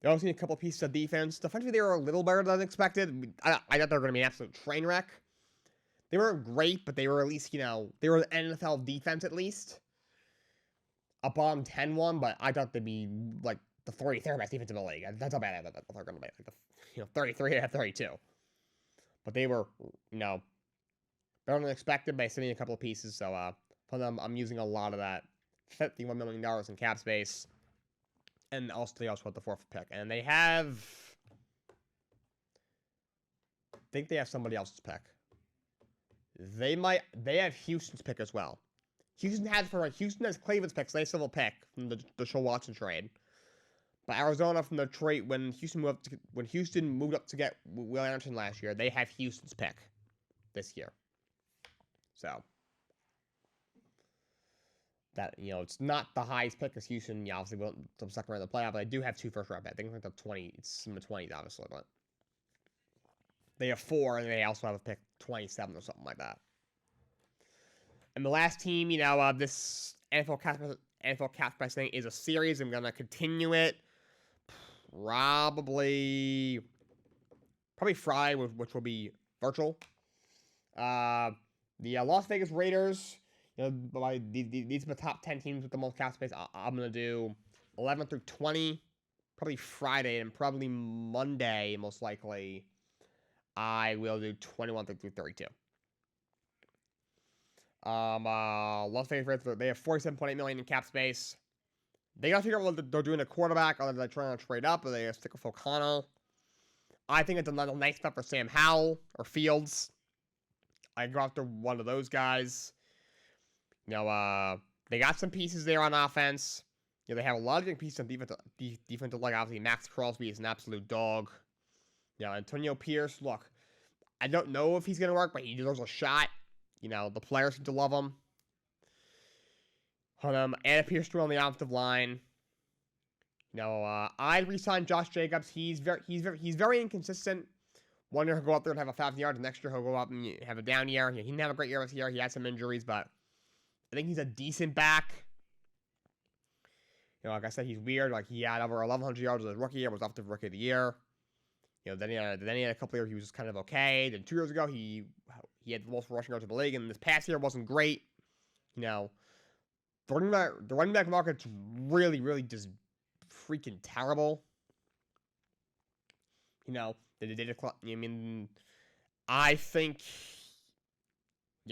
they also need a couple pieces of defense. Defensively, they were a little better than expected. I thought they were going to be an absolute train wreck. They weren't great, but they were at least, they were an NFL defense at least. A bottom 10 one, but I thought they'd be the 33rd best defense in the league. That's how bad I thought they were going to be. 33 out of 32. But they were, better than expected by sending a couple of pieces. So for them, I'm using a lot of that $51 million in cap space. And they also have the 4th pick. And they have, I think they have somebody else's pick. They have Houston's pick as well. Houston has Cleveland's pick, so they still have a pick from the Deshaun Watson trade. But Arizona from the trade when Houston moved up to get Will Anderson last year, they have Houston's pick this year. So that it's not the highest pick because Houston obviously won't the second round of the playoff, but they do have 2 first-round picks. I think it's like the 20. It's in the 20s, obviously, but they have 4, and they also have a pick 27 or something like that. And the last team, this NFL Cap Space thing is a series. I'm gonna continue it. Probably Friday, which will be virtual. The Las Vegas Raiders. These are the top 10 teams with the most cap space. I'm gonna do 11 through 20, probably Friday, and probably Monday, most likely. I will do 21 through 32. Las Vegas Raiders, they have $47.8 million in cap space. They gotta figure out what they're doing at quarterback, or they're trying to trade up, or they stick with O'Connell. I think it's another nice spot for Sam Howell or Fields. I go after one of those guys. They got some pieces there on offense. They have a lot of good pieces on defensive line. Obviously, Max Crosby is an absolute dog. Antonio Pierce, look, I don't know if he's going to work, but he deserves a shot. The players seem to love him. Anna Pierce on the offensive line. I'd re-sign Josh Jacobs. He's very inconsistent. One year he'll go up there and have 1,000 yards. The next year he'll go up and have a down year. He didn't have a great year this year. He had some injuries, but I think he's a decent back. Like I said, he's weird. Like, he had over 1,100 yards as his rookie year. Was off the rookie of the year. Then he had a couple years he was just kind of okay. Then 2 years ago, he had the most rushing yards in the league. And this past year wasn't great. The running back market's really, really just freaking terrible. I think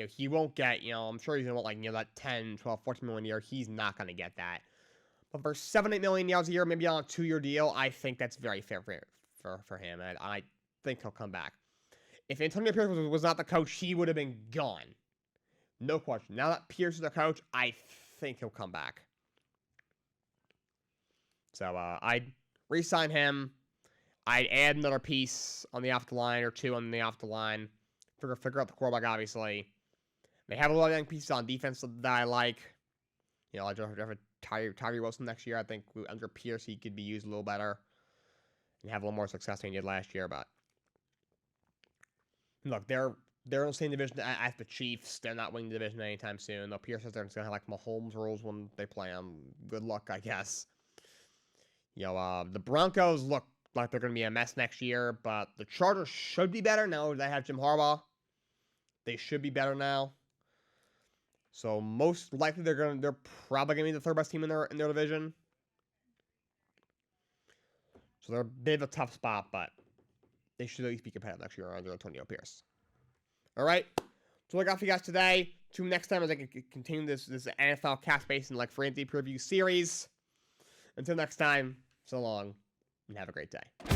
he won't get, I'm sure he's going to want that 10, 12, 14 million a year. He's not going to get that. But for 7, 8 million a year, maybe on a 2-year deal, I think that's very fair for him. And I think he'll come back. If Antonio Pierce was not the coach, he would have been gone. No question. Now that Pierce is the coach, I think he'll come back. So I'd re-sign him. I'd add another piece on the offensive line or 2 on the offensive line. Figure out the quarterback, obviously. They have a lot of young pieces on defense that I like. I just have Tyree Wilson next year. I think under Pierce he could be used a little better and have a little more success than he did last year. But look, they're in the same division as the Chiefs. They're not winning the division anytime soon. Though Pierce says they're going to have Mahomes rules when they play them. Good luck, I guess. The Broncos look like they're going to be a mess next year, but the Chargers should be better now. They have Jim Harbaugh. They should be better now. So most likely they're probably going to be the 3rd best team in their division. So they're a bit of a tough spot, but they should at least be competitive next year under Antonio Pierce. All right. So what I got for you guys today. Tune next time as I can continue this NFL Cap Space and free agency preview series. Until next time, so long and have a great day.